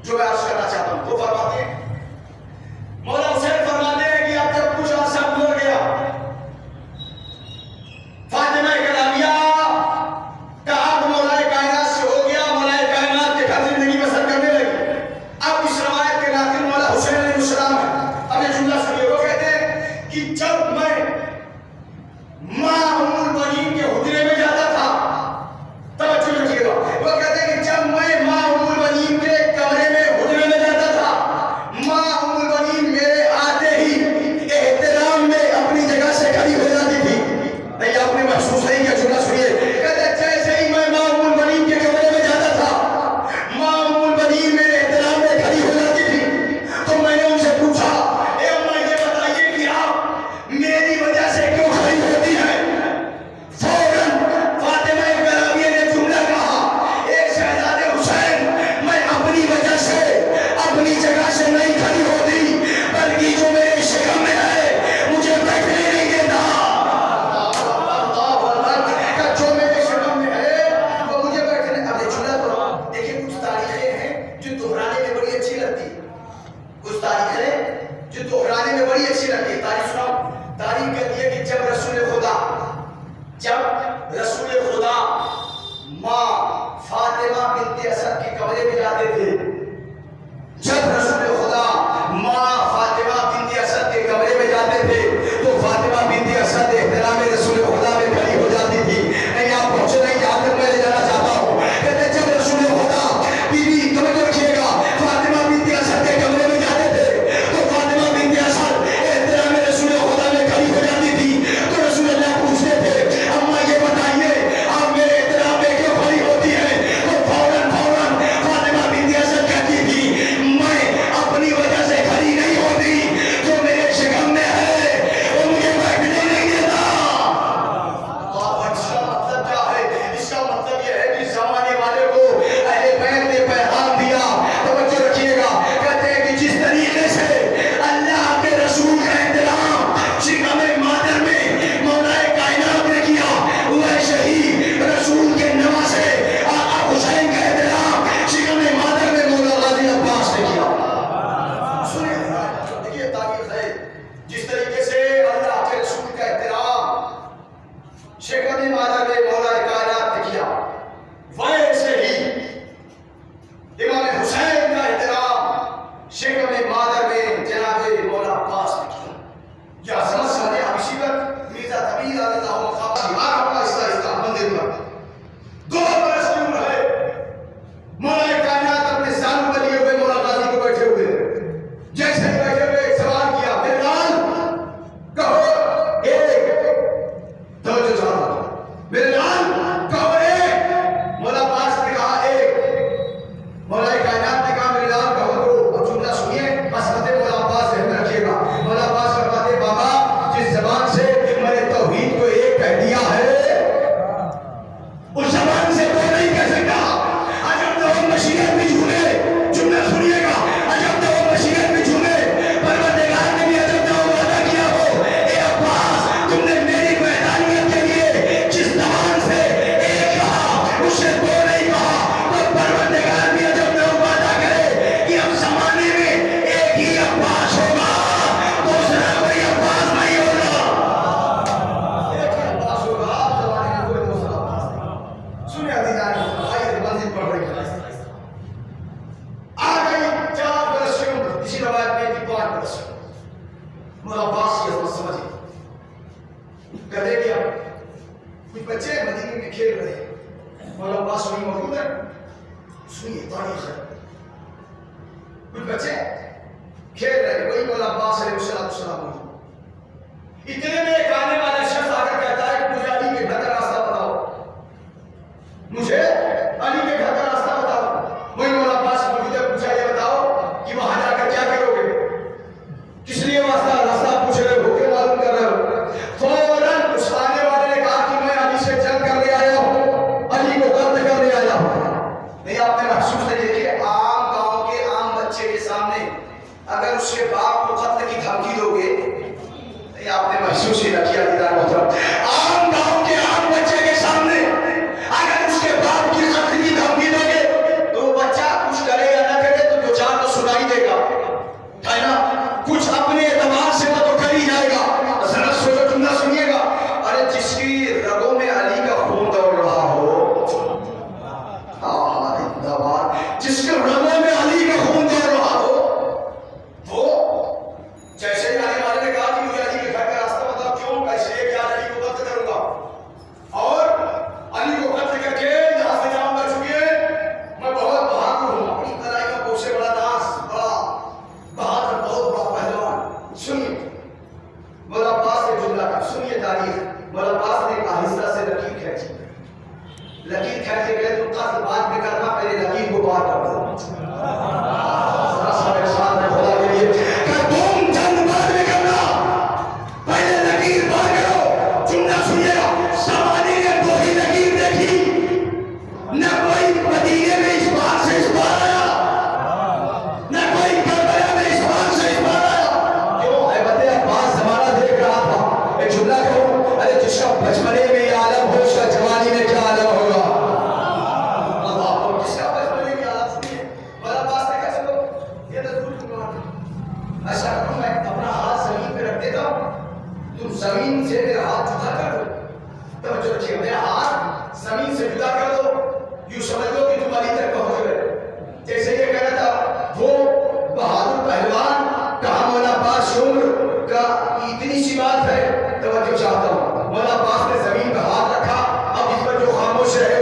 جو میں عرض کرنا چاہتا ہوں وہ فرماتے ہیں، مولا حسین فرماتے ہیں کہ اب جب کچھ عرصہ گزر گیا، فاطمہ کلامیہ کا عقد مولا کائنات سے ہو گیا، مولا کائنات کے گھر زندگی بسر کرنے لگی۔ اب اس روایت کے ناقل مولا حسین علیہ السلام ہے۔ اب یہ جملہ سنیے، وہ کہتے ہیں کہ جب میں ماں ام البنین کے حجرے میں جاتا تھا، توجہ رکھیے گا، وہ کہتے ہیں کہ جب میں ماں ام البنین کے کمرے میں حجرے میں جاتا تھا، ماں ام البنین میرے آتے ہی احترام میں اپنی جگہ سے کھڑی ہو جاتی تھی۔ نہیں آپ نے محسوس نہیں کیا، جملہ سنیے، کہتے ہیں جیسے ہی میں ماں ام البنین کے کمرے میں جاتا تھا، ماں ام البنین میرے احترام میں کھڑی ہو جاتی تھی، تو میں نے ان سے پوچھا، اے اماں یہ بتائیے کہ آپ میری وجہ سے کیوں کھڑی ہوتی ہیں؟ فوراً فاطمہ کلامیہ نے جملہ کہا، اے شہزادے حسین، میں اپنی وجہ سے اپنی جگہ سے نہیں کھڑی ہوتی، بلکہ جو میرے شکم میں ہے مجھے بیٹھنے نہیں دیتا۔ جو میرے شکم میں ہے وہ مجھے بیٹھنے، اب یہ جملہ تو دیکھیں، کچھ تاریخیں ہیں جو دہرانے میں بڑی اچھی لگتی ہے، کچھ تاریخیں جو دہرانے میں بڑی اچھی لگتی ہے۔ تاریخ سناؤ، تاریخ کہتی ہے کہ جب رسول خدا ماں فاطمہ بنت اسد کے کمرے میں جاتے تھے، جب رسول خدا ماں فاطمہ بنت اسد کے کمرے میں جاتے تھے تو فاطمہ بنت اسد احترام رسول خدا میں کھڑی ہو جاتی تھی۔ نہیں آپ پہنچے نہیں، یہاں تک میں لے جانا چاہتا ہوں، کہتے ہیں جب رسول خدا بی بی توجہ رکھیے گا فاطمہ بنت اسد کے کمرے میں جاتے تھے تو فاطمہ بنت اسد احترام رسول خدا میں کھڑی ہو جاتی تھی، تو رسول اللہ پوچھتے تھے، اماں یہ بتائیے آپ میرے احترام میں کیوں کھڑی ہوتی ہیں؟ تو فوراً فاطمہ بنت اسد کہتی تھی، میں اپنی وجہ سے کھڑی نہیں ہوتی، جو میرے شکم میں ہے وہ مجھے بیٹھنے نہیں دیتا۔ اس کا مطلب کیا ہے؟ اس کا مطلب یہ ہے کہ زمانے والے کو اہل بیت نے پیغام دیا، توجہ رکھیے گا، کہتے ہیں کہ جس طریقے سے اللہ کے رسول کا احترام شکم مادر میں مولا کائنات نے کیا، ویسے ہی رسول کے نواسے آقا حسین کا احترام شکم مادر میں مولا غازی عباس نے کیا۔ سنیں، دیکھیے تاریخ ہے، جس طریقے سے اللہ کے رسول کا احترام شکم مادر میں مولا کائنات نے کیا، ویسے ہی امام حسین کا احترام شکم مادر میں جناب مولا عباس نے کیا۔ یہ عظمت سمجھے، اب اسی پر مرزا طبیل رضی اللہ عنہ مقام دیوار ہوگا آہستہ آہستہ مندر پر 2 برس کی عمر ہے، مولا کائنات اپنے سانوں پر لیے ہوئے مولا غازی کو بیٹھے ہوئے، جیسے ہی بیٹھے ہوئے ایک سوال کیا، میرے لال کہو ایک، توجہ چاہتا میرے لال کہو ایک، مولا عباس نے کہا ایک، مولا کائنات نے کہا میرے لال کہو 2۔ اب جملہ سنیے، عظمت مولا عباس ذہن میں رکھیے گا، مولا عباس فرماتے بابا جس زبان سے میں نے توحید کو ایک کہہ دیا ہے اس زبان سے کوئی نہیں کہہ سکتا۔ عجب تو ہم مشیت بھی جھومے، جملہ سنیے گا، عجب تو ہم مشیت بھی جھومے، پروردگار نے بھی عجب تو وعدہ کیا ہو، اے عباس تم نے میری وحدانیت کے لیے جس زبان سے ایک کہا اس سے 2 نہیں کہا، تو پروردگار بھی عجب تو وعدہ کرے کہ اب زمانے میں ایک ہی عباس ہوگا، دوسرا کوئی عباس نہیں ہوگا۔ ایک ہی عباس ہوگا، زمانے میں کوئی دوسرا عباس نہیں۔ سنیں عزیزان، آئیے منزل پڑھ رہی ہے، آ گئی 4 برس کی عمر، اسی روایت میں کہ 5 برس کی عمر، مولا عباس کی عظمت سمجھے، کہتے کیا کچھ بچے مدینے میں کھیل رہے ہیں، مولا عباس وہیں موجود ہے، سنیے تاریخ ہے، کچھ بچے کھیل رہے ہیں، وہی مولا عباس علیہ السلام موجود، اتنے میں ایک آنے والا شخص آ کر کہتا ہے کہ مجھے علی کے گھر کا راستہ بتاؤ، مجھے علی کے گھر کا راستہ بتاؤ۔ وہی مولا عباس موجود ہے، پوچھا یہ بتاؤ کہ وہاں جا کر کیا کرو گے، کس لیے راستہ پوچھ رہے ہو، کیوں معلوم کر رہے ہو؟ فوراً اس آنے والے نے کہا کہ میں علی سے جنگ کر لے آیا ہوں، علی کو قتل کر لے آیا ہوں۔ نہیں آپ نے محسوس نہیں دیکھیے، عام گاؤں کے عام بچے کے سامنے اگر اس کے باپ کو قتل کی دھمکی دو گے، نہیں آپ نے محسوس ہی نہ کیا دیدار محترم، لکیر کھینچ کے گئے تو قتل بعد میں کرنا، پہلے لکیر کو پار کر دو. ذرا سا میرے ساتھ میں خدا کے لیے کہ تم جنگ بعد میں کرنا، پہلے لکیر پار کرو. جملہ سنیے گا، زمانے نے دو ہی لکیر دیکھی، نہ کوئی مدینے میں اس بار سے اس بار آیا، نہ کوئی کربلا میں اس بار سے اس بار آیا. کیوں؟ اے بندے عباس زمانہ دیکھ رہا تھا. ایک جملہ کہوں، ارے جس کا بچپنے میں یہ عالم ہو اس کا جوانی میں کیا عالم ہوگا. اللہ، جس کا بچپنے میں عالم سنیے، بڑا عباس نے کہا چلو یہ تو دور دور ایسا کروں، میں اپنا ہاتھ زمین پہ رکھ دیتا ہوں، تم زمین سے میرا ہاتھ جدا کر دو. توجہ رکھیے، میرا ہاتھ زمین سے جدا کر دو، یوں سمجھ لو کہ تم علی تک پہنچ گئے. جیسے یہ کہنا تھا وہ بہادر پہلوان کہا مولا عباس عمر کا اتنی سی بات ہے. توجہ چاہتا ہوں، مولا عباس نے زمین پہ ہاتھ رکھا، اب اس پر جو خاموش ہے